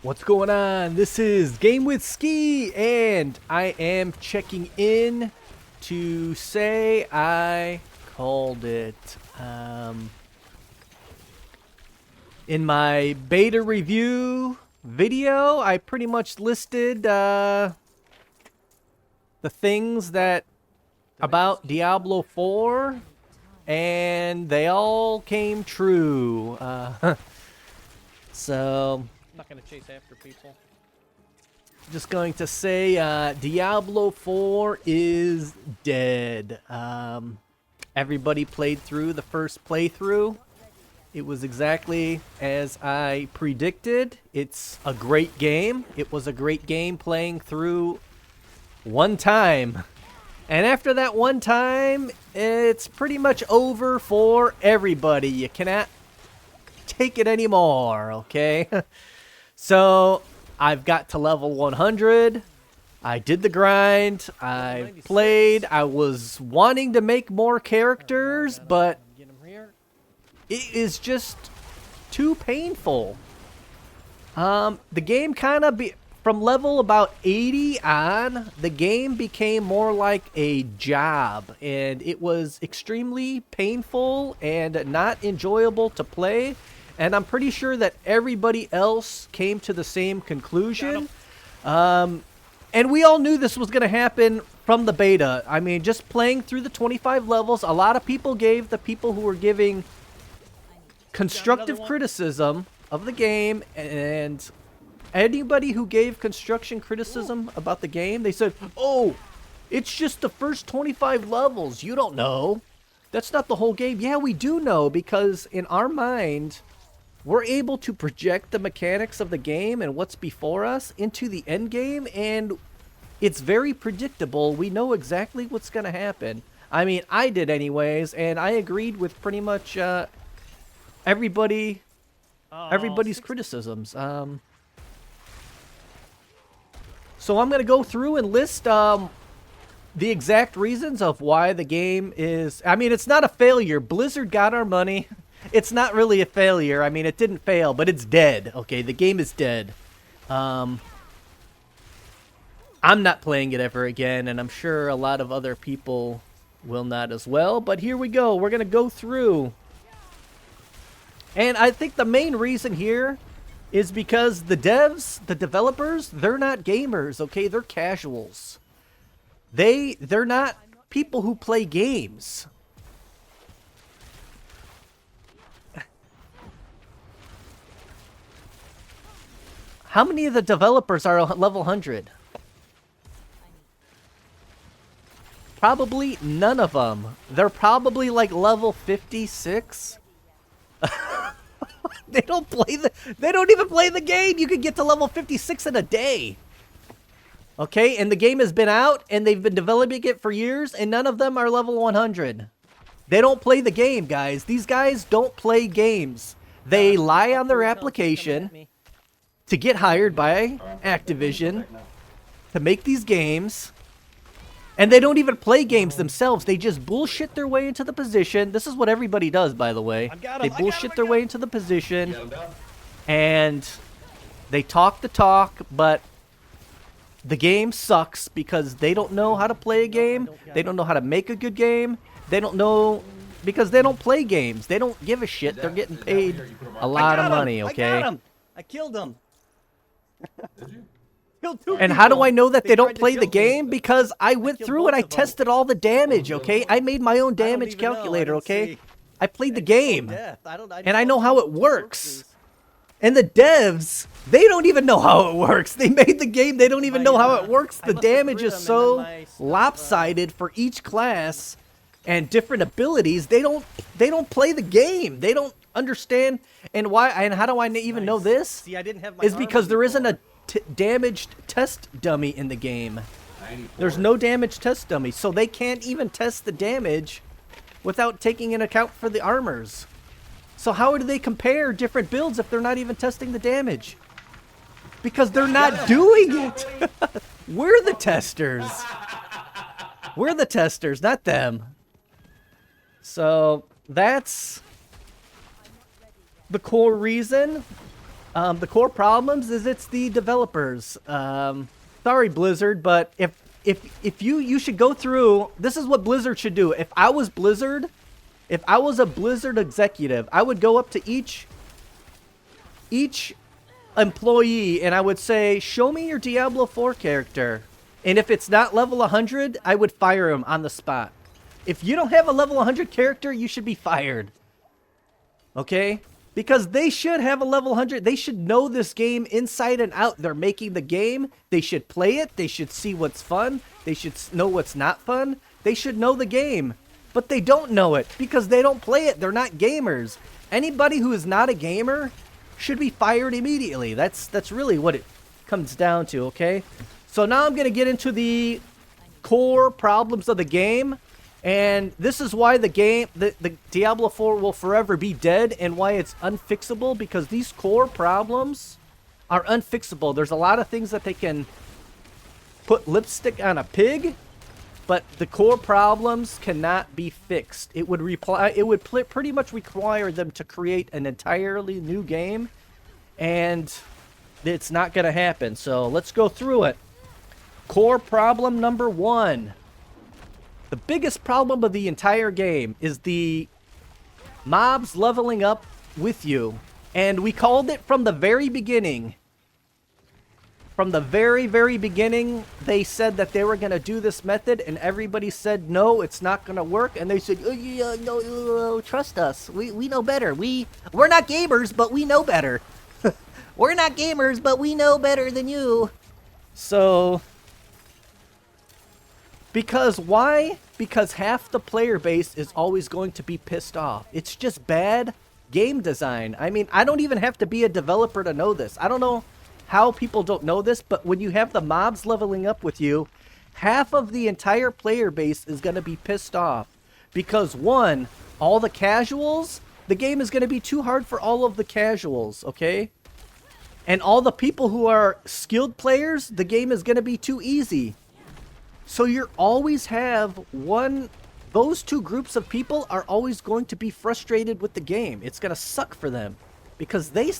What's going on? This is GameWithSki, and I am checking in to say I called it. In my beta review video, I pretty much listed the things that about Diablo 4, and they all came true. So I'm not gonna chase after people. just going to say Diablo 4 is dead. Everybody played through the first playthrough. It was exactly as I predicted. It's a great game. It was a great game playing through one time. And after that one time, it's pretty much over for everybody. You cannot take it anymore, okay? So I've got to level 100. I did the grind. I played. I was wanting to make more characters, but Get him here. it is just too painful. The game kind of from level about 80 on, the game became more like a job, and it was extremely painful and not enjoyable to play. And I'm pretty sure that everybody else came to the same conclusion. And we all knew this was going to happen from the beta. I mean, just playing through the 25 levels, a lot of people gave the people who were giving constructive criticism of the game, and anybody who gave construction criticism about the game, they said, oh, it's just the first 25 levels. You don't know. That's not the whole game. Yeah, we do know, because in our mind, we're able to project the mechanics of the game and what's before us into the end game, and it's very predictable. We know exactly what's going to happen. I mean, I did anyways, and I agreed with pretty much everybody's criticisms. So I'm going to go through and list the exact reasons of why the game is... I mean, it's not a failure. Blizzard got our money. It's not really a failure. I mean, it didn't fail, but it's dead. Okay, the game is dead. I'm not playing it ever again, and I'm sure a lot of other people will not as well. But here we go. We're going to go through. And I think the main reason here is because the devs, the developers, they're not gamers, okay? They're casuals. They're not people who play games. How many of the developers are level 100? Probably none of them. They're probably like level 56. They don't even play the game. You could get to level 56 in a day. Okay, and the game has been out and they've been developing it for years, and none of them are level 100. They don't play the game, guys. These guys don't play games. They lie on their application to get hired by Activision to make these games, and they don't even play games themselves. They just bullshit their way into the position. This is what everybody does, by the way. They bullshit their way into the position, and they talk the talk, but the game sucks because they don't know how to play a game. They don't know how to make a good game. They don't know, because they don't play games. They don't give a shit. They're getting paid a lot of money, okay? I killed him. And how do I know that they don't play the game? Because I went through and I tested all the damage, okay? I made my own damage calculator, okay? I played the game, and I know how it works. And the devs, they don't even know how it works. They made the game, they don't even know how it works. The damage is so lopsided for each class and different abilities. They don't play the game. They don't understand. And why? And how do I even know this? See, I didn't have my is because there isn't a damaged test dummy in the game. There's no damage test dummy, so they can't even test the damage without taking into account for the armors. So how do they compare different builds if they're not even testing the damage? Because they're not doing it. We're the testers. We're the testers, not them. So that's the core reason. The core problems is it's the developers. Sorry, Blizzard, but if you should go through. This is what Blizzard should do. If I was Blizzard, if I was a Blizzard executive, I would go up to each employee and I would say, "Show me your Diablo 4 character." And if it's not level 100, I would fire him on the spot. If you don't have a level 100 character, you should be fired. Okay? Because they should have a level 100. They should know this game inside and out. They're making the game. They should play it. They should see what's fun. They should know what's not fun. They should know the game. But they don't know it because they don't play it. They're not gamers. Anybody who is not a gamer should be fired immediately. That's really what it comes down to, okay? So now I'm going to get into the core problems of the game. And this is why the game, the Diablo 4 will forever be dead and why it's unfixable, because these core problems are unfixable. There's a lot of things that they can put lipstick on a pig, but the core problems cannot be fixed. It would pretty much require them to create an entirely new game, and it's not going to happen. So let's go through it. Core problem number 1. The biggest problem of the entire game is the mobs leveling up with you. And we called it from the very beginning. From the very, very beginning, they said that they were going to do this method, and everybody said, no, it's not going to work. And they said, oh, yeah, no, trust us. We know better. We're not gamers, but we know better. We're not gamers, but we know better than you. So... because why? Because half the player base is always going to be pissed off. It's just bad game design. I mean, I don't even have to be a developer to know this. I don't know how people don't know this, but when you have the mobs leveling up with you, half of the entire player base is going to be pissed off. Because one, all the casuals, the game is going to be too hard for all of the casuals, okay? And all the people who are skilled players, the game is going to be too easy. So you always have those two groups of people are always going to be frustrated with the game. It's going to suck for them because they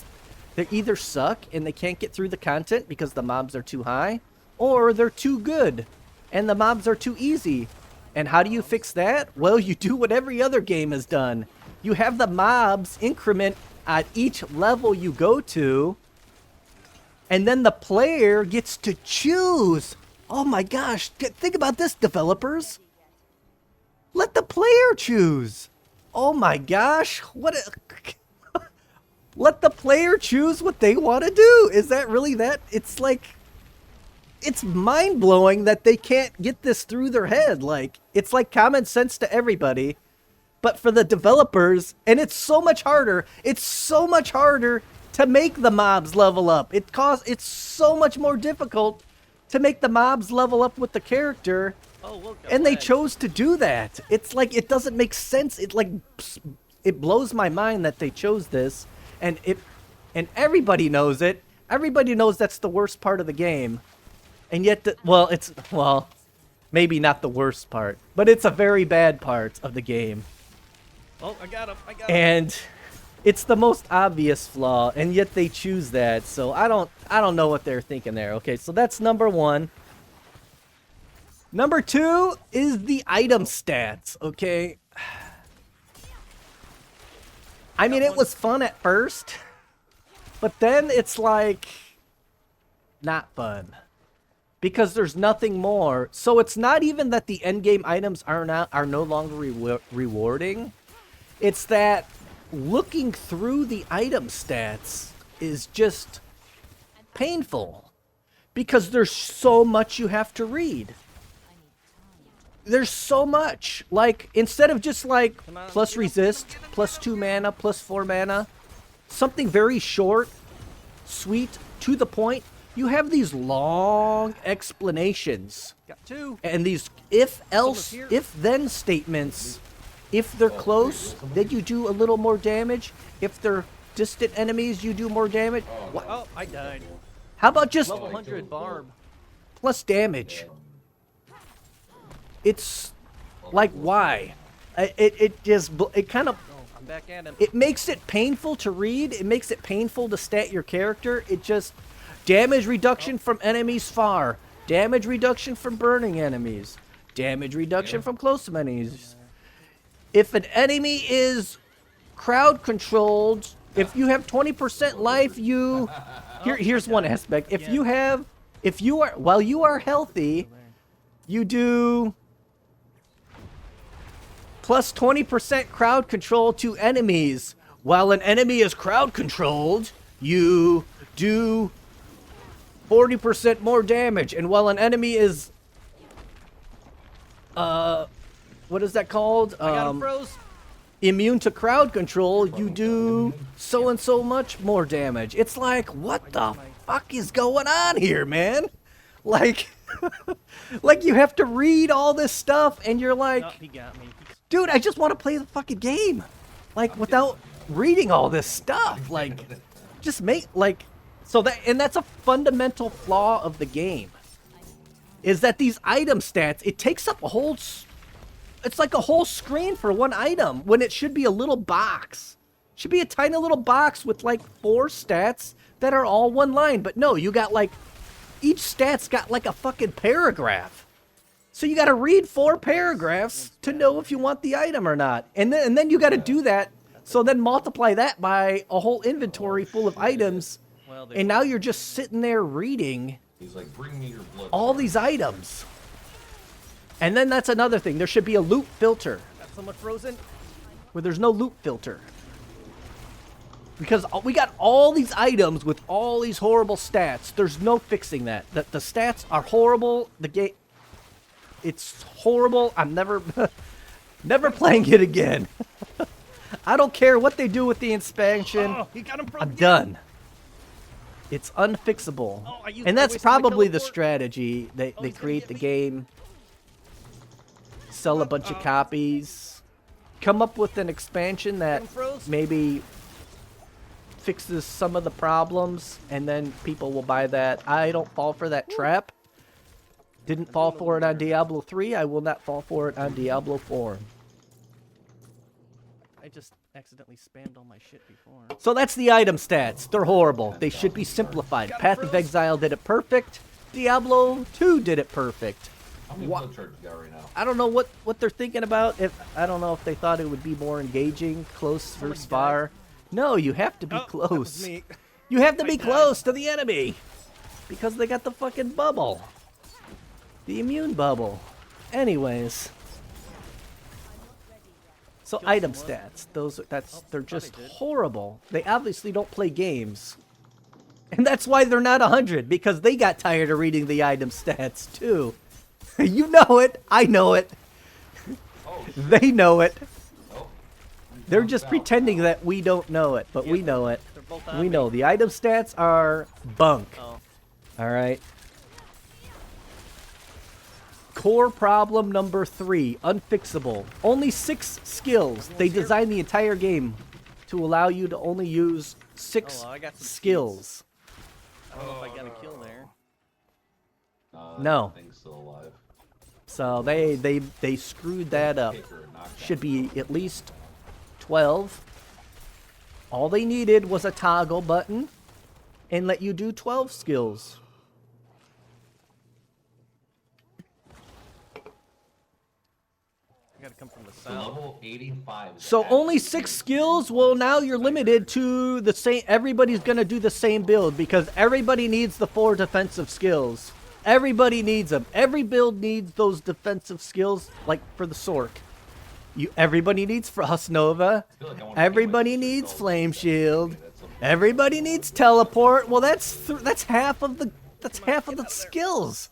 either suck and they can't get through the content because the mobs are too high, or they're too good and the mobs are too easy. And how do you fix that? Well, you do what every other game has done. You have the mobs increment at each level you go to, and then the player gets to choose. Oh my gosh, think about this, developers. Let the player choose. Oh my gosh, let the player choose what they want to do. Is that really that? It's mind-blowing that they can't get this through their head. Like, it's like common sense to everybody, but for the developers, and it's so much harder. It's so much harder to make the mobs level up. It's so much more difficult to make the mobs level up with the character, and they chose to do that. It's like, it doesn't make sense. It blows my mind that they chose this, and everybody knows it. Everybody knows that's the worst part of the game, and yet, maybe not the worst part, but it's a very bad part of the game. Oh, I got him. And it's the most obvious flaw, and yet they choose that. So I don't know what they're thinking there. Okay, so that's number 1. Number 2 is the item stats, okay? I mean, it was fun at first, but then it's like not fun because there's nothing more. So it's not even that the endgame items are no longer rewarding. It's that looking through the item stats is just painful because there's so much you have to read. There's so much. Like, instead of just like plus resist, plus 2 mana, plus 4 mana, something very short, sweet, to the point, you have these long explanations. Got 2. And these if else, if then statements. If they're close, then you do a little more damage. If they're distant enemies, you do more damage. What? Oh, I died. How about just Level 100 barb. plus damage? It's like, why? It kind of, back at him. It makes it painful to read. It makes it painful to stat your character. It just damage reduction from enemies far, damage reduction from burning enemies, damage reduction from close enemies. If an enemy is crowd controlled, if you have 20% life, here's one aspect. If you are while you are healthy, you do plus 20% crowd control to enemies. While an enemy is crowd controlled, you do 40% more damage. And while an enemy is what is that called? I got him froze. Immune to crowd control, you do so and so much more damage. It's like, what the fuck is going on here, man? Like, like you have to read all this stuff, and you're like, Oh, he got me. dude, I just want to play the fucking game, like without reading all this stuff. Like, just make like, so that, and that's a fundamental flaw of the game, is that these item stats, it takes up a whole. It's like a whole screen for one item when it should be a little box. Should be a tiny little box with like 4 stats that are all one line. But no, you got like, each stat's got like a fucking paragraph. So you got to read 4 paragraphs to know if you want the item or not. And then you got to do that. So then multiply that by a whole inventory full of items. And now you're just sitting there reading He's like, bring me your blood. all these items. And then that's another thing. There should be a loot filter Got someone frozen. where there's no loot filter. Because we got all these items with all these horrible stats. There's no fixing that. The stats are horrible. The game, it's horrible. I'm never, never playing it again. I don't care what they do with the expansion. Oh, he got him frozen. I'm done. It's unfixable. Oh, And that's wasted my probably the teleport. strategy. They he's gonna create get the me. game, sell a bunch of copies, come up with an expansion that him froze. maybe fixes some of the problems, and then people will buy that. I don't fall for that trap. Didn't fall for it on Diablo 3. I will not fall for it on Diablo 4. I just accidentally spammed all my shit before. So that's the item stats. They're horrible. They should be simplified. Path of Exile did it perfect. Diablo 2 did it perfect. How many blood charges you got right now? I don't know what they're thinking about. I don't know if they thought it would be more engaging, close versus far. No, you have to be Oh, that was close. me. You have to I be died. close to the enemy because they got the fucking bubble, the immune bubble. Anyways, so Killed item someone. stats. They're thought just I did. horrible. They obviously don't play games, and that's why they're not 100, because they got tired of reading the item stats too. You know it. I know it. Oh, They know it. oh. They're just pretending that we don't know it, but we know it. They're both on We me. know the item stats are bunk. Oh. All right. Core problem number 3, unfixable. Only 6 skills. They designed the entire game to allow you to only use 6 Oh, well, I got some skills. I don't know if I got a kill there. No. Thing's still alive. So they screwed that up. Kicker, knockdown. Should be at least 12. All they needed was a toggle button and let you do 12 skills. I gotta come from the So south. level 85. is So at- only 6 skills? Well, now you're limited to the same. Everybody's going to do the same build because everybody needs the 4 defensive skills. Everybody needs them. Every build needs those defensive skills, like for the Sork. Everybody needs Frost Nova. I feel like I wanna Everybody get my needs shit Flame sold. Shield. That's something. Everybody needs Teleport. Well, that's half of the skills.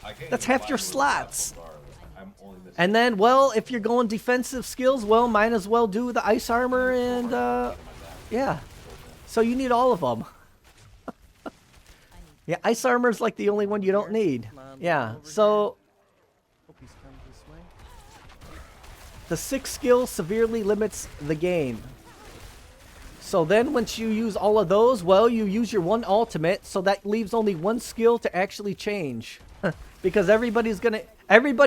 I can't That's even half buy your one slots. so far. I'm only missing And then, well, if you're going defensive skills, well, might as well do the ice armor and yeah. So you need all of them. Yeah, ice armor's like the only one you don't need. Come on, Yeah. over So Hope he's coming this way. the 6 skill severely limits the game. So then once you use all of those, well, you use your 1 ultimate, so that leaves only 1 skill to actually change. Because everybody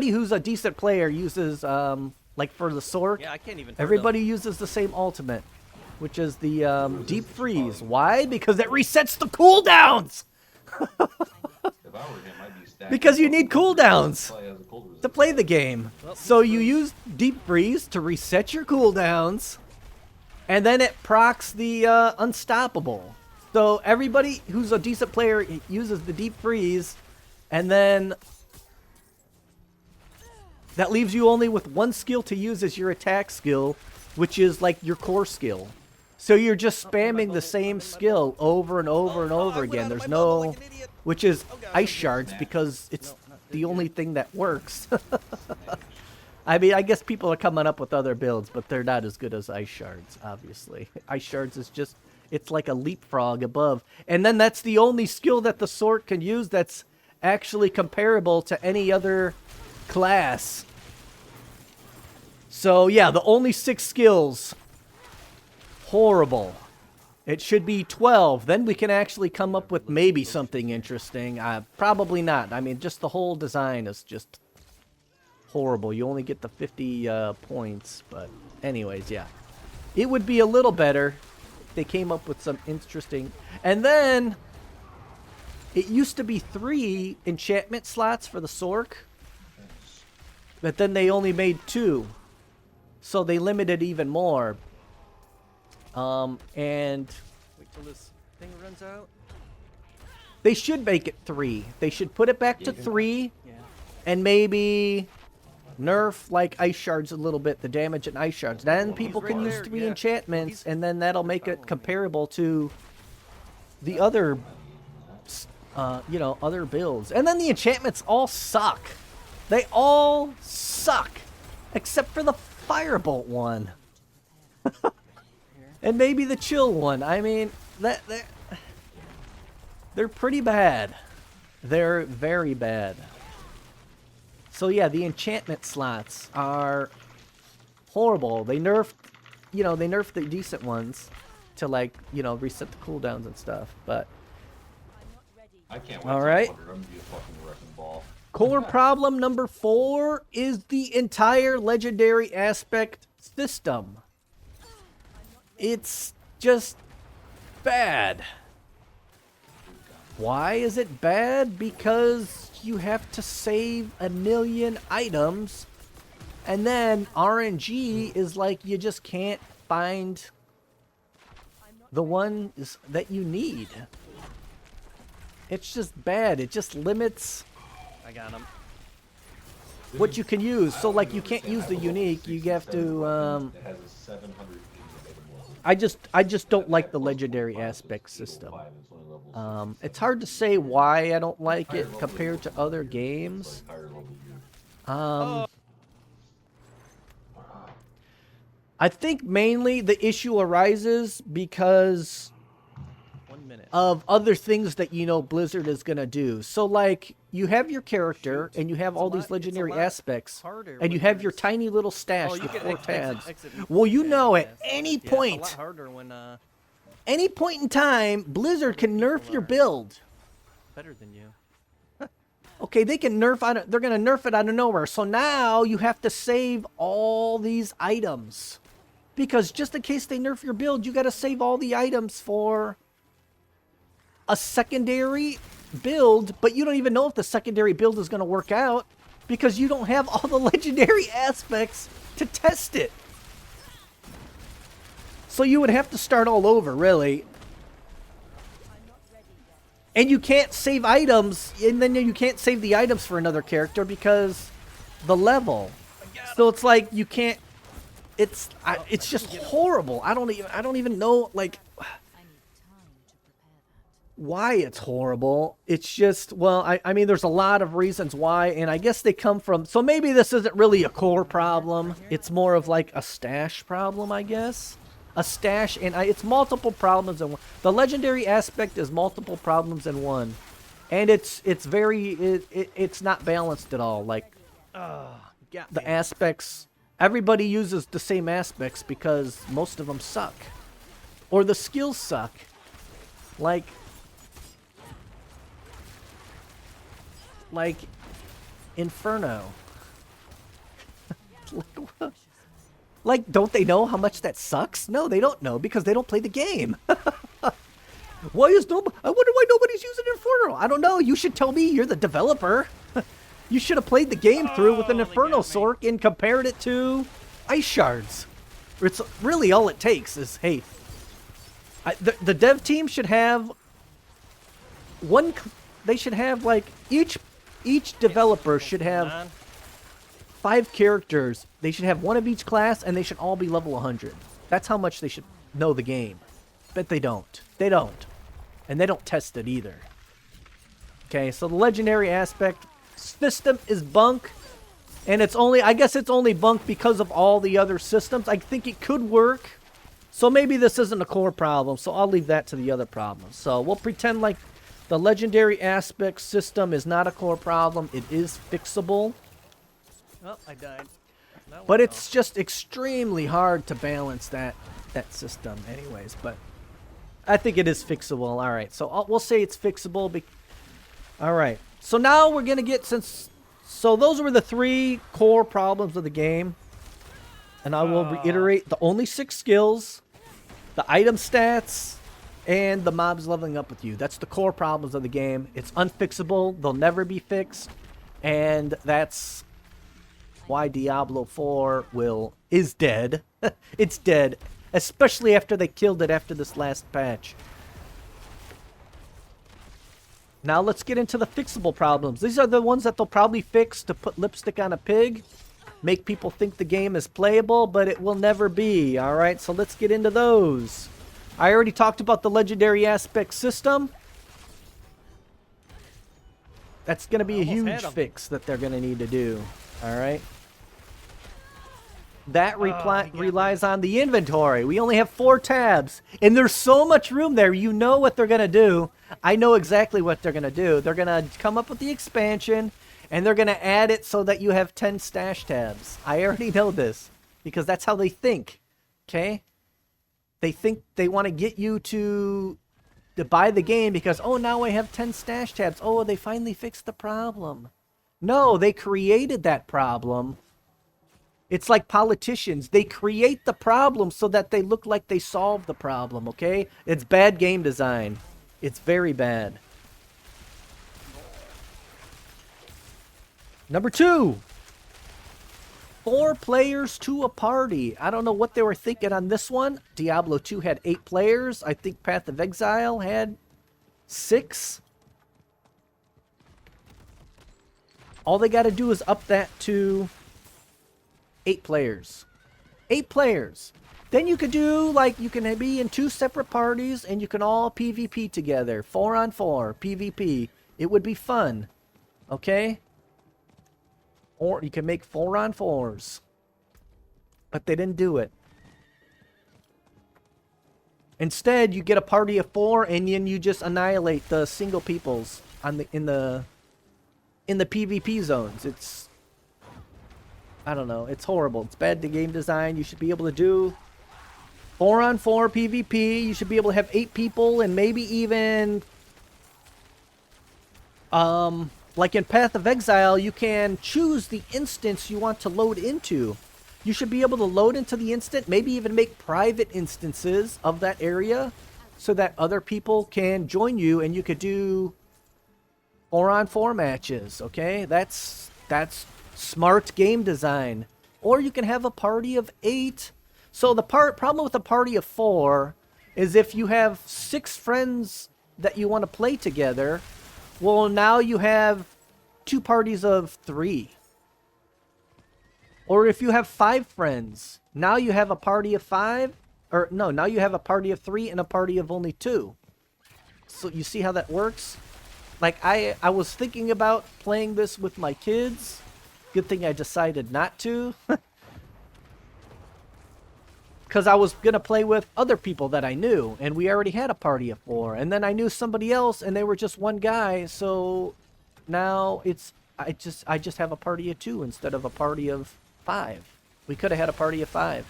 who's a decent player uses Like for the sword, Yeah, I can't even. everybody uses the same ultimate, which is the deep freeze. Why? Because it resets the cooldowns. If I were him, I'd be stacking Because you up need cold cooldowns resist, play as a cold to resist. play the game. Well, So deep you freeze. use deep freeze to reset your cooldowns, and then it procs the unstoppable. So everybody who's a decent player uses the deep freeze, and then that leaves you only with one skill to use as your attack skill, which is like your core skill. So you're just spamming the same skill over and over and over again. There's no, which is ice shards, because it's the only thing that works. I mean, I guess people are coming up with other builds, but they're not as good as ice shards, obviously. Ice shards is just, it's like a leapfrog above. And then that's the only skill that the sword can use that's actually comparable to any other class. So yeah, the only 6 skills. Horrible. It should be 12. Then we can actually come up with maybe something interesting. Probably not. I mean, just the whole design is just horrible. You only get the 50 points. But anyways, yeah. It would be a little better if they came up with some interesting. And then it used to be 3 enchantment slots for the Sork. But then they only made 2. So they limited even more. And Wait till this thing runs out. they should make it 3. They should put it back to 3 Yeah. and maybe nerf like ice shards a little bit, the damage in ice shards. Then people right can use there, 3 yeah. enchantments, and then that'll make it following me. comparable to the other, other builds. And then the enchantments all suck. They all suck, except for the firebolt one. And maybe the chill one. I mean, they're pretty bad. They're very bad. So yeah, the enchantment slots are horrible. They nerfed, the decent ones to reset the cooldowns and stuff. But I can't wait all till right. 100. I'm gonna be a fucking wrecking ball. Core problem number 4 is the entire legendary aspect system. It's just bad. Why is it bad? Because you have to save a million items, and then RNG is like you just can't find the ones that you need. It's just bad. It just limits I got him. what you can use. So like you can't use the unique. You have to It has a 780 item level. I just don't like the legendary aspect system. It's hard to say why I don't like it compared to other games. Higher level gear. I think mainly the issue arises because 1 minute. of other things that Blizzard is gonna do. So like you have your character and you have all these legendary aspects, harder and you when have your there's- tiny little stash Oh, you with can 4 exit- tabs. exit Well, you know at yes. any Yeah, it's a point, lot harder when any point in time, Blizzard can nerf your build. better than you. Okay, they can nerf they're gonna nerf it out of nowhere. So now you have to save all these items. Because just in case they nerf your build, you gotta save all the items for a secondary build, but you don't even know if the secondary build is gonna work out because you don't have all the legendary aspects to test it. So you would have to start all over, really. And you can't save items, and then you can't save the items for another character because the level. So it's like you can't. It's just horrible. I don't even know like why it's horrible. It's just, well, I mean, there's a lot of reasons why, and I guess they come from. So maybe this isn't really a core problem. It's more of like a stash problem, I guess. A stash, and it's multiple problems in one. The legendary aspect is multiple problems in one, and it's not balanced at all. Like the aspects, everybody uses the same aspects because most of them suck, or the skills suck. Like Inferno. Like, don't they know how much that sucks? No, they don't know because they don't play the game. Why is I wonder why nobody's using Inferno. I don't know. You should tell me. You're the developer. You should have played the game through with an Inferno Sork and compared it to Ice Shards. It's really all it takes is, hey, the dev team should have one. They should have like each developer should have 5 characters. They should have one of each class, and they should all be level 100. That's how much they should know the game. But they don't. They don't. And they don't test it either. Okay, so the legendary aspect system is bunk. And it's only, I guess it's only bunk because of all the other systems. I think it could work. So maybe this isn't a core problem. So I'll leave that to the other problems. So we'll pretend like the legendary aspect system is not a core problem. It is fixable. Oh, I died. But it's just extremely hard to balance that system anyways. But I think it is fixable. All right. So we'll say it's fixable. All right. So now we're going to get, so those were the 3 core problems of the game. And I will reiterate the only 6 skills, the item stats, and the mobs leveling up with you. That's the core problems of the game. It's unfixable. They'll never be fixed. And that's why Diablo 4 is dead. It's dead. Especially after they killed it after this last patch. Now let's get into the fixable problems. These are the ones that they'll probably fix to put lipstick on a pig. Make people think the game is playable, but it will never be. Alright, so let's get into those. I already talked about the legendary aspect system. That's going to be a huge fix that they're going to need to do. Alright. That relies on the inventory. We only have 4 tabs. And there's so much room there. You know what they're going to do. I know exactly what they're going to do. They're going to come up with the expansion. And they're going to add it so that you have 10 stash tabs. I already know this. Because that's how they think. Okay? They think they want to get you to buy the game because, oh, now I have 10 stash tabs. Oh, they finally fixed the problem. No, they created that problem. It's like politicians. They create the problem so that they look like they solved the problem, okay? It's bad game design. It's very bad. Number 2. 4 players to a party. I don't know what they were thinking on this one. Diablo 2 had 8 players. I think Path of Exile had 6. All they got to do is up that to 8 players. 8 players. Then you could do, like, you can be in 2 separate parties and you can all PvP together. 4-on-4 PvP. It would be fun. Okay? Or you can make 4-on-4s. But they didn't do it. Instead, you get a party of 4 and then you just annihilate the single peoples on in the PvP zones. It's, I don't know. It's horrible. It's bad to game design. You should be able to do 4-on-4 PvP. You should be able to have 8 people and maybe even like in Path of Exile, you can choose the instance you want to load into. You should be able to load into the instant, maybe even make private instances of that area so that other people can join you and you could do 4-on-4 matches, okay? That's smart game design. Or you can have a party of 8. So the problem with a party of 4 is if you have 6 friends that you want to play together, well, now you have 2 parties of 3. Or if you have 5 friends, now you have a party of 5. Or no, now you have a party of 3 and a party of only 2. So you see how that works? Like, I was thinking about playing this with my kids. Good thing I decided not to. Because I was going to play with other people that I knew. And we already had a party of 4. And then I knew somebody else and they were just one guy. So now it's I just have a party of 2 instead of a party of 5. We could have had a party of 5.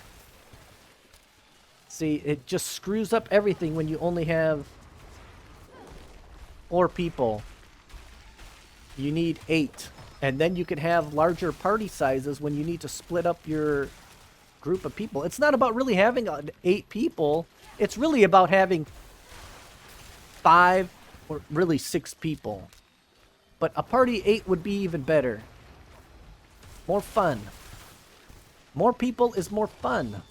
See, it just screws up everything when you only have 4 people. You need 8. And then you can have larger party sizes when you need to split up your group of people. It's not about really having 8 people. It's really about having 5 or really 6 people. But a party 8 would be even better. More fun. More people is more fun.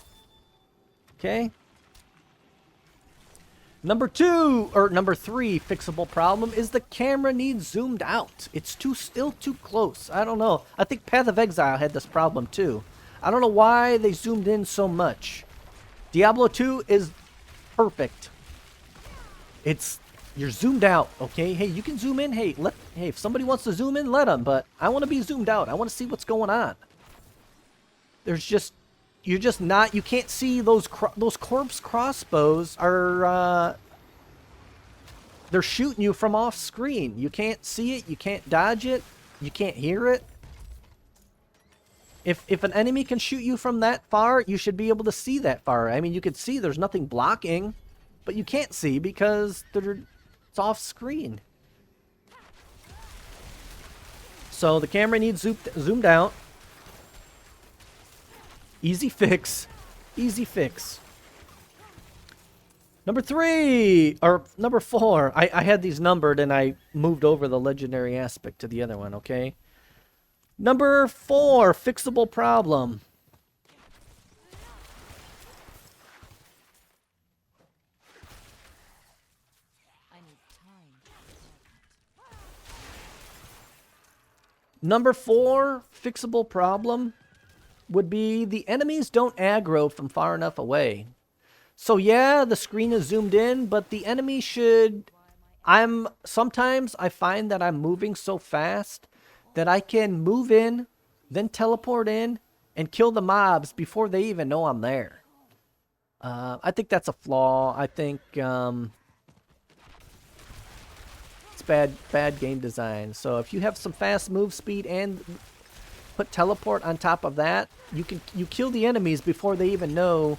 Okay? Number 3 fixable problem is the camera needs zoomed out. It's still too close. I don't know. I think Path of Exile had this problem too. I don't know why they zoomed in so much. Diablo 2 is perfect. You're zoomed out, okay? Hey, you can zoom in. Hey, if somebody wants to zoom in, let them. But I want to be zoomed out. I want to see what's going on. You're just not. You can't see those corpse crossbows are. They're shooting you from off screen. You can't see it. You can't dodge it. You can't hear it. If an enemy can shoot you from that far, you should be able to see that far. I mean, you could see there's nothing blocking, but you can't see because it's off screen. So the camera needs zoomed out. Easy fix. Easy fix. Number 4. I had these numbered and I moved over the legendary aspect to the other one, okay? Number 4, fixable problem. Number 4, fixable problem would be the enemies don't aggro from far enough away. So yeah, the screen is zoomed in, but the enemy should... Sometimes I find that I'm moving so fast that I can move in, then teleport in, and kill the mobs before they even know I'm there. I think that's a flaw. I think it's bad game design. So if you have some fast move speed and put teleport on top of that, you kill the enemies before they even know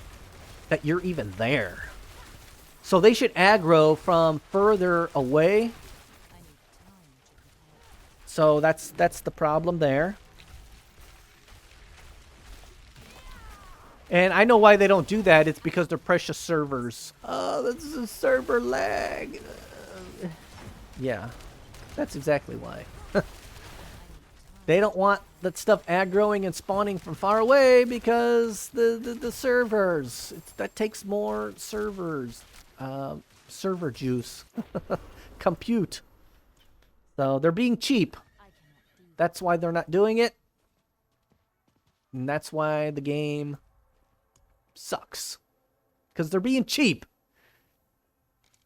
that you're even there. So they should aggro from further away. So that's the problem there. And I know why they don't do that. It's because they're precious servers. Oh, this is a server lag. Yeah, that's exactly why. They don't want that stuff aggroing and spawning from far away because the servers. That takes more servers. Server juice. Compute. So they're being cheap. That's why they're not doing it. And that's why the game sucks. Because they're being cheap.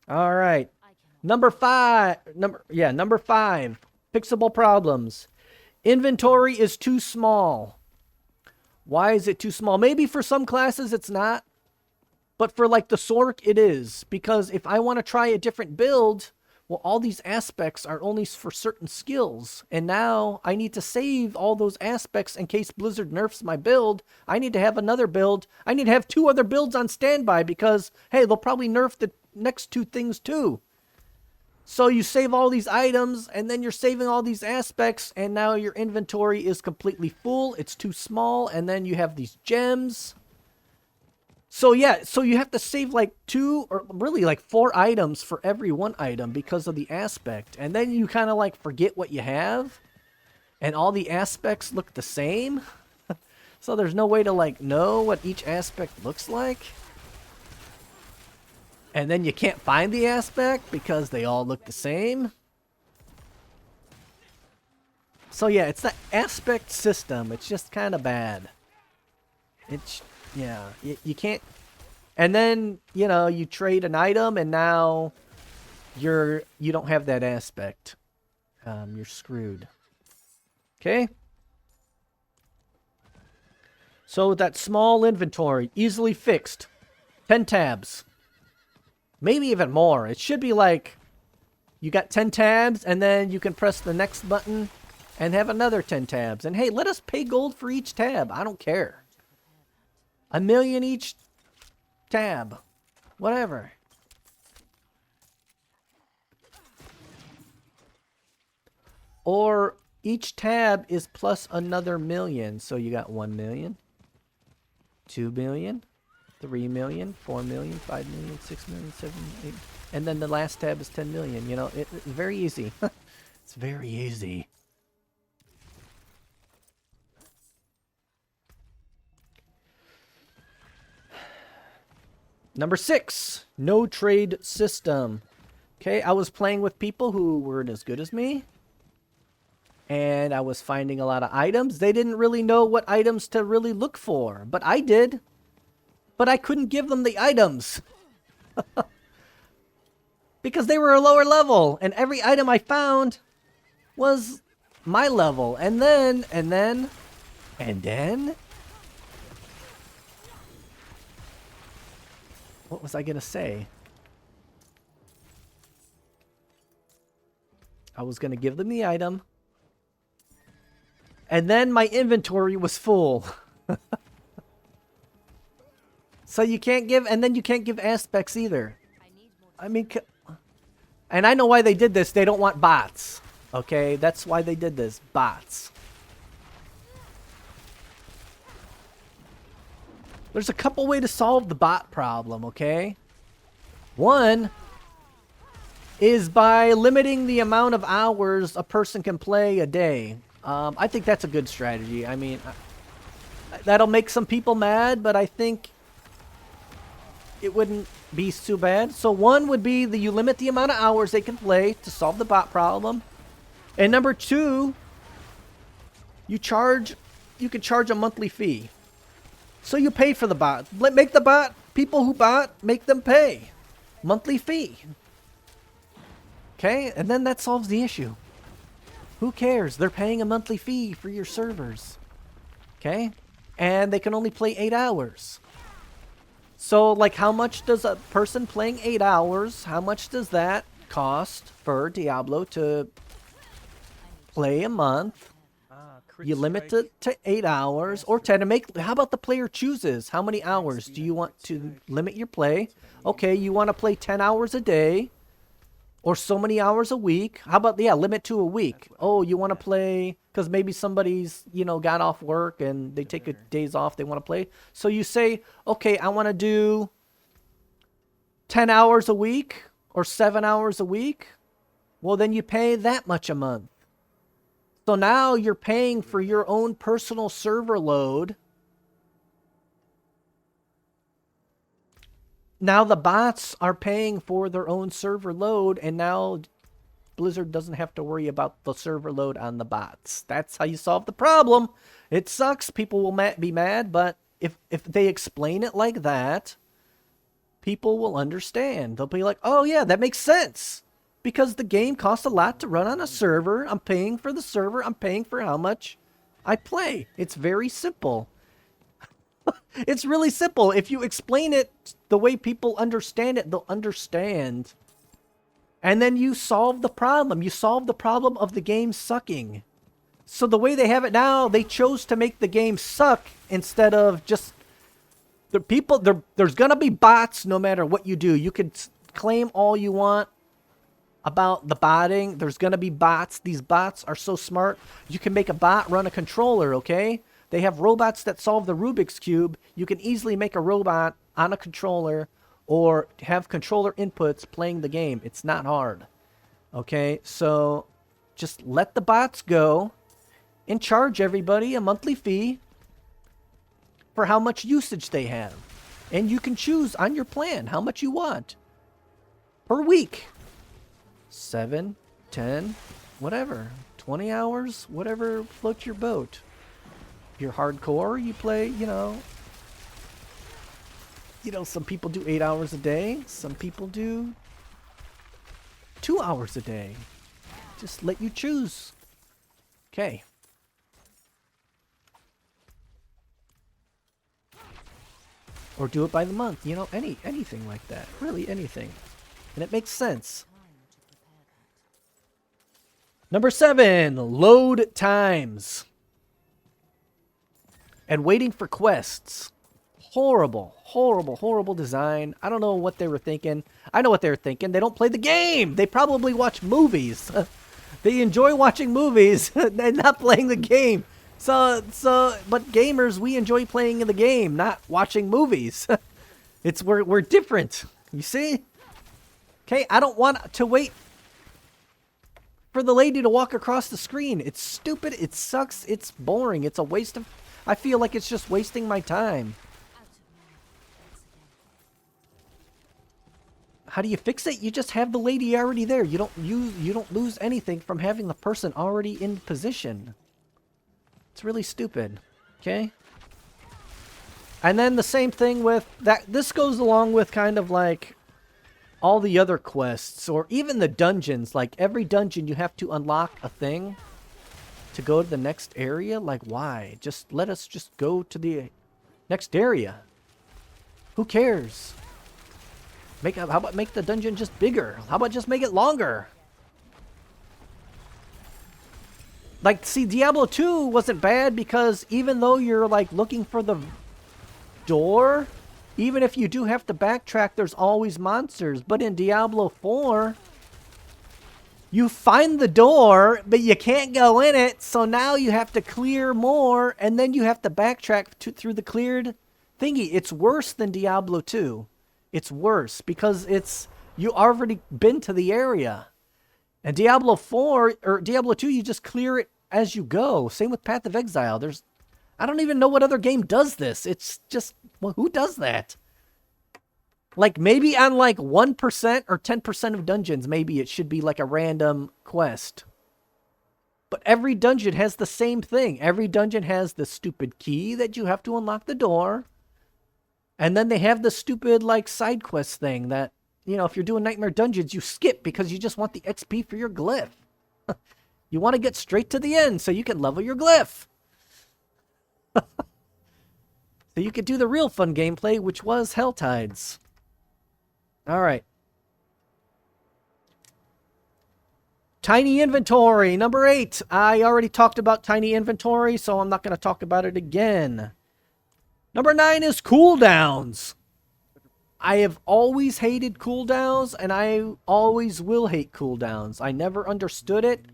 All right. Number 5. Number 5. Fixable problems. Inventory is too small. Why is it too small? Maybe for some classes it's not. But for like the Sork, it is. Because if I want to try a different build, well, all these aspects are only for certain skills. And now I need to save all those aspects in case Blizzard nerfs my build. I need to have another build. I need to have 2 other builds on standby because, hey, they'll probably nerf the next 2 things too. So you save all these items, and then you're saving all these aspects, and now your inventory is completely full. It's too small, and then you have these gems. So yeah, so you have to save like 2 or really like 4 items for every 1 item because of the aspect. And then you kind of like forget what you have, and all the aspects look the same. So there's no way to like know what each aspect looks like. And then you can't find the aspect because they all look the same. So yeah, it's the aspect system. It's just kind of bad. Yeah, you can't... And then, you know, you trade an item and now you don't have that aspect. You're screwed. Okay? So that small inventory, easily fixed. 10 tabs. Maybe even more. It should be like you got 10 tabs and then you can press the next button and have another 10 tabs. And hey, let us pay gold for each tab. I don't care. 1 million each tab. Whatever. Or each tab is plus another million. So you got 1 million, 2 million, 3 million, 4 million, 5 million, 6 million, 7 million, 8. And then the last tab is 10 million. You know, it's very easy. It's very easy. Number 6, no trade system. Okay, I was playing with people who weren't as good as me. And I was finding a lot of items. They didn't really know what items to really look for. But I did. But I couldn't give them the items. Because they were a lower level. And every item I found was my level. And then... What was I going to say? I was going to give them the item. And then my inventory was full. So you can't give... And then you can't give aspects either. I mean... And I know why they did this. They don't want bots. Okay? That's why they did this. Bots. There's a couple ways to solve the bot problem, okay? One is by limiting the amount of hours a person can play a day. I think that's a good strategy. I mean, that'll make some people mad, but I think it wouldn't be too bad. So one would be that you limit the amount of hours they can play to solve the bot problem. And number 2, you can charge a monthly fee. So you pay for the bot. Make the bot, people who bot, make them pay. Monthly fee. Okay? And then that solves the issue. Who cares? They're paying a monthly fee for your servers. Okay? And they can only play 8 hours. So, like, how much does a person playing 8 hours, how much does that cost for Diablo to play a month? You limit it to 8 hours or 10 to make. How about the player chooses? How many hours do you want to limit your play? Okay, you want to play 10 hours a day or so many hours a week. How about, yeah, limit to a week. Oh, you want to play because maybe somebody's, you know, got off work and they take a days off. They want to play. So you say, okay, I want to do 10 hours a week or 7 hours a week. Well, then you pay that much a month. So now you're paying for your own personal server load. Now the bots are paying for their own server load, and now Blizzard doesn't have to worry about the server load on the bots. That's how you solve the problem. It sucks. People will be mad, but if they explain it like that, people will understand. They'll be like, oh yeah, that makes sense. Because the game costs a lot to run on a server. I'm paying for the server. I'm paying for how much I play. It's very simple. It's really simple. If you explain it the way people understand it, they'll understand. And then you solve the problem. You solve the problem of the game sucking. So the way they have it now, they chose to make the game suck instead of just... There's going to be bots no matter what you do. You can claim all you want about the botting. There's going to be bots. These bots are so smart. You can make a bot run a controller, okay? They have robots that solve the Rubik's Cube. You can easily make a robot on a controller or have controller inputs playing the game. It's not hard, okay? So just let the bots go and charge everybody a monthly fee for how much usage they have. And you can choose on your plan how much you want per week. 7, 10, whatever. 20 hours, whatever floats your boat. If you're hardcore, you play, you know, some people do 8 hours a day. Some people do 2 hours a day. Just let you choose. Okay. Or do it by the month, you know, anything like that. Really anything. And it makes sense. Number 7, load times. And waiting for quests. Horrible, horrible, horrible design. I don't know what they were thinking. I know what they were thinking. They don't play the game. They probably watch movies. They enjoy watching movies and not playing the game. But gamers, we enjoy playing the game, not watching movies. We're different. You see? Okay, I don't want to wait for the lady to walk across the screen. It's stupid. It sucks. It's boring. It's a waste of... I feel like it's just wasting my time. How do you fix it? You just have the lady already there. You don't lose anything from having the person already in position. It's really stupid. Okay? And then the same thing with that. This goes along with kind of like all the other quests or even the dungeons. Like every dungeon you have to unlock a thing to go to the next area. Like why? Just let us just go to the next area. Who cares? How about make the dungeon just bigger? How about just make it longer? Like, see, Diablo 2 wasn't bad because even though you're, like, looking for the door, even if you do have to backtrack, there's always monsters. But in Diablo 4, you find the door, but you can't go in it, so now you have to clear more, and then you have to backtrack through the cleared thingy. It's worse than Diablo 2. It's worse because you already been to the area. And Diablo 4 or Diablo 2, you just clear it as you go. Same with Path of Exile. I don't even know what other game does this. It's just, well, who does that? Like maybe on like 1% or 10% of dungeons, maybe it should be like a random quest. But every dungeon has the same thing. Every dungeon has the stupid key that you have to unlock the door. And then they have the stupid like side quest thing that, you know, if you're doing Nightmare Dungeons, you skip because you just want the XP for your glyph. You want to get straight to the end so you can level your glyph. So you could do the real fun gameplay, which was Helltides. All right. Tiny inventory, number 8. I already talked about tiny inventory, so I'm not going to talk about it again. Number 9 is cooldowns. I have always hated cooldowns, and I always will hate cooldowns. I never understood it.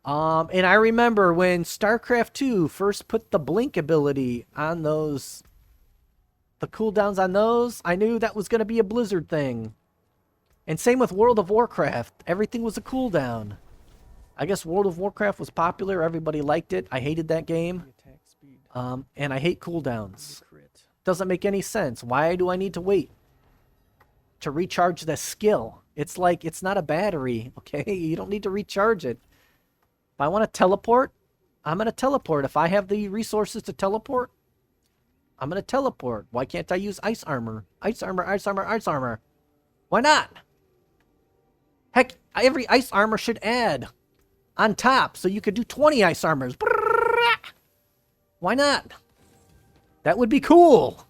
And I remember when StarCraft 2 first put the blink ability on those, the cooldowns on those, I knew that was going to be a Blizzard thing. And same with World of Warcraft. Everything was a cooldown. I guess World of Warcraft was popular. Everybody liked it. I hated that game. And I hate cooldowns. Doesn't make any sense. Why do I need to wait to recharge the skill? It's like, it's not a battery, okay? You don't need to recharge it. If I want to teleport, I'm going to teleport. If I have the resources to teleport, I'm going to teleport. Why can't I use ice armor? Ice armor, ice armor, ice armor. Why not? Heck, every ice armor should add on top, so you could do 20 ice armors. Why not? That would be cool.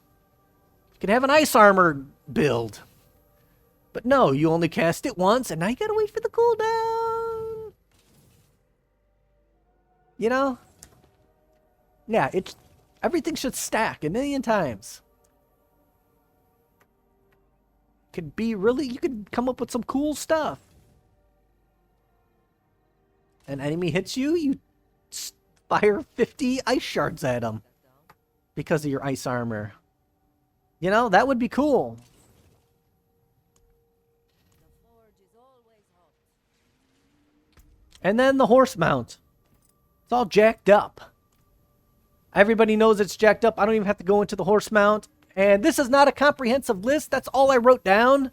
You could have an ice armor build. But no, you only cast it once, and now you gotta wait for the cooldown. You know? Yeah, everything should stack a million times. You could come up with some cool stuff. An enemy hits you, you fire 50 ice shards at them because of your ice armor. You know, that would be cool. And then the horse mount. It's all jacked up. Everybody knows it's jacked up. I don't even have to go into the horse mount. And this is not a comprehensive list. That's all I wrote down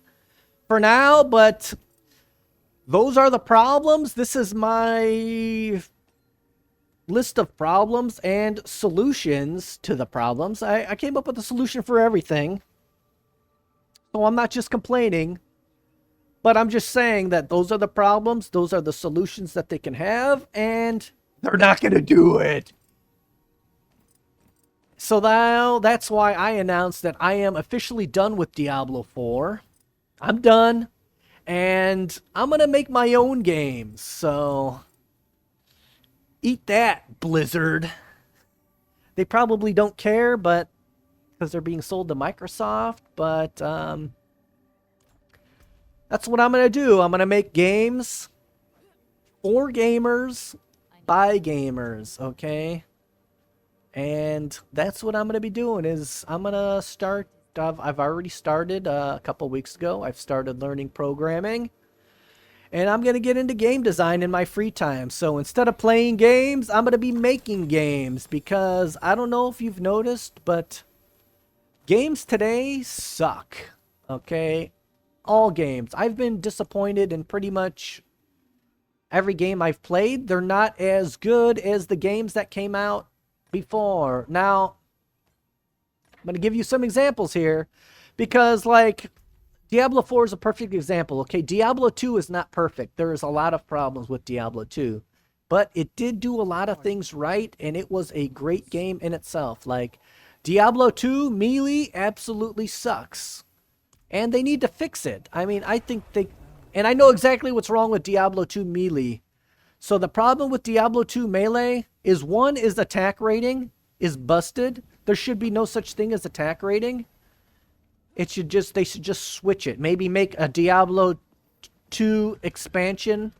for now. But those are the problems. This is my list of problems and solutions to the problems. I came up with a solution for everything. So I'm not just complaining. But I'm just saying that those are the problems. Those are the solutions that they can have. And they're not going to do it. So now that's why I announced that I am officially done with Diablo 4. I'm done. And I'm going to make my own games. So eat that, Blizzard. They probably don't care, but because they're being sold to Microsoft. But that's what I'm going to do. I'm going to make games. for gamers, by gamers, okay? And that's what I'm going to be doing is I'm going to start, I've already started a couple weeks ago. I've started learning programming. And I'm going to get into game design in my free time. So instead of playing games, I'm going to be making games. Because I don't know if you've noticed, but games today suck. Okay? All games. I've been disappointed in pretty much every game I've played. They're not as good as the games that came out before. Now, I'm going to give you some examples here. Because, like, Diablo 4 is a perfect example. Okay, Diablo 2 is not perfect. There is a lot of problems with Diablo 2. But it did do a lot of things right, and it was a great game in itself. Like, Diablo 2 melee absolutely sucks. And they need to fix it. I mean, I think they... And I know exactly what's wrong with Diablo 2 melee. So the problem with Diablo 2 melee is, one, is attack rating is busted. There should be no such thing as attack rating. They should just switch it. Maybe make a Diablo 2 expansion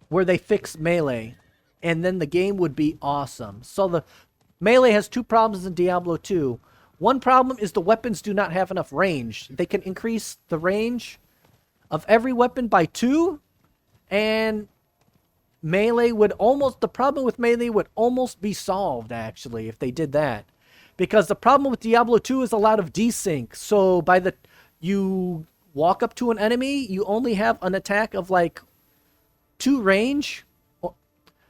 where they fix melee. And then the game would be awesome. So the melee has two problems in Diablo 2. One problem is the weapons do not have enough range. They can increase the range of every weapon by 2. And melee would almost... The problem with melee would almost be solved, actually, if they did that. Because the problem with Diablo 2 is a lot of desync. So by the... You walk up to an enemy, you only have an attack of like 2 range.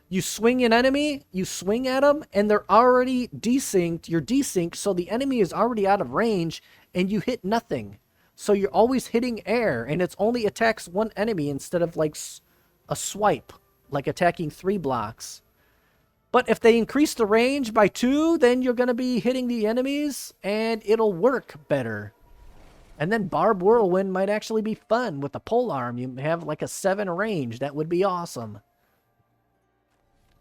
You swing an enemy, you swing at them, and they're already desynced. You're desynced, so the enemy is already out of range, and you hit nothing. So you're always hitting air, and it only attacks one enemy instead of like a swipe, like attacking 3 blocks. But if they increase the range by 2, then you're going to be hitting the enemies, and it'll work better. And then Barb Whirlwind might actually be fun with a polearm. You have like a 7 range. That would be awesome.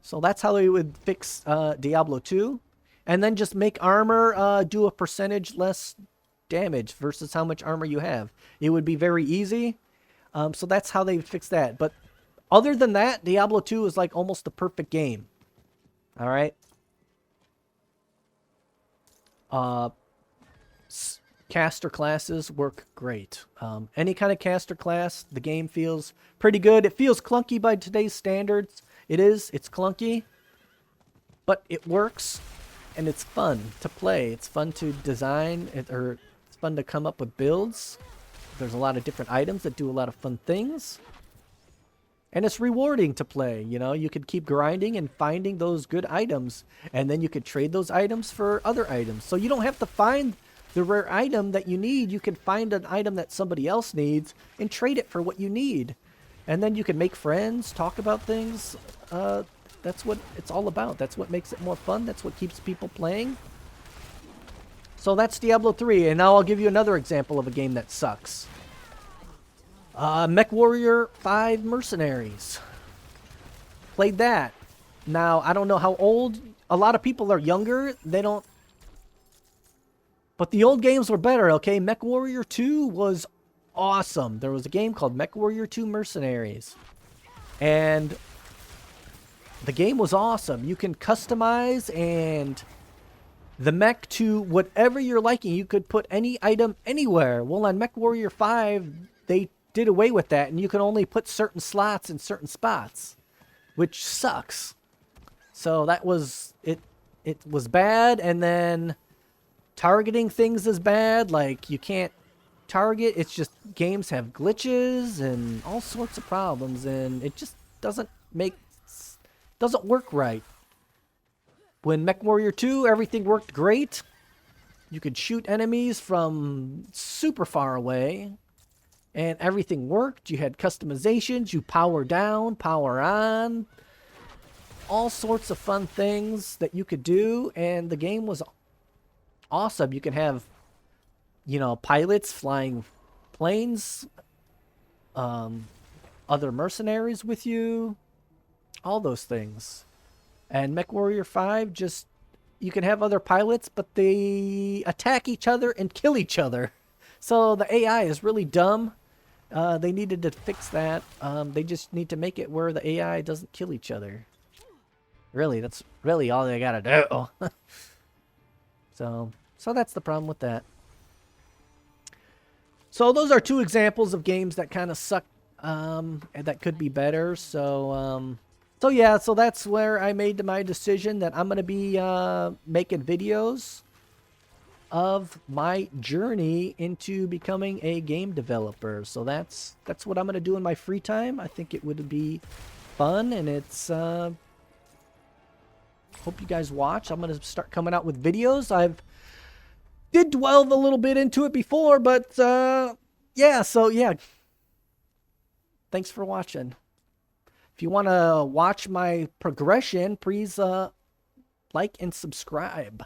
So that's how they would fix Diablo 2. And then just make armor do a percentage less damage versus how much armor you have. It would be very easy. So that's how they would fix that. But other than that, Diablo 2 is like almost the perfect game. All right. Caster classes work great. Any kind of caster class, the game feels pretty good. It feels clunky by today's standards. It is. It's clunky. But it works. And it's fun to play. It's fun to design. It's fun to come up with builds. There's a lot of different items that do a lot of fun things. And it's rewarding to play, you know. You could keep grinding and finding those good items. And then you could trade those items for other items. So you don't have to find the rare item that you need. You can find an item that somebody else needs and trade it for what you need. And then you can make friends, talk about things. That's what it's all about. That's what makes it more fun. That's what keeps people playing. So that's Diablo 3. And now I'll give you another example of a game that sucks. MechWarrior 5 Mercenaries. Played that. Now, I don't know how old. A lot of people are younger. They don't. But the old games were better, okay? MechWarrior 2 was awesome. There was a game called MechWarrior 2 Mercenaries. And the game was awesome. You can customize and the mech to whatever you're liking. You could put any item anywhere. Well, on MechWarrior 5, they did away with that, and you can only put certain slots in certain spots, which sucks. So that was it. It was bad, and then targeting things is bad. Like, you can't target. It's just games have glitches and all sorts of problems, and it just doesn't work right. When MechWarrior 2, everything worked great. You could shoot enemies from super far away, and everything worked. You had customizations. You power down, power on. All sorts of fun things that you could do, and the game was awesome. You can have, you know, pilots flying planes, other mercenaries with you, all those things. And MechWarrior 5, just, you can have other pilots, but they attack each other and kill each other. So the AI is really dumb. They needed to fix that. They just need to make it where the AI doesn't kill each other. Really, that's really all they gotta do. So that's the problem with that. So those are two examples of games that kind of suck, and that could be better. So yeah, so that's where I made my decision that I'm gonna be making videos of my journey into becoming a game developer. So that's what I'm gonna do in my free time. I think it would be fun, and it's hope you guys watch. I'm gonna start coming out with videos. I've did delve a little bit into it before, but yeah, so yeah. Thanks for watching. If you want to watch my progression, please like and subscribe.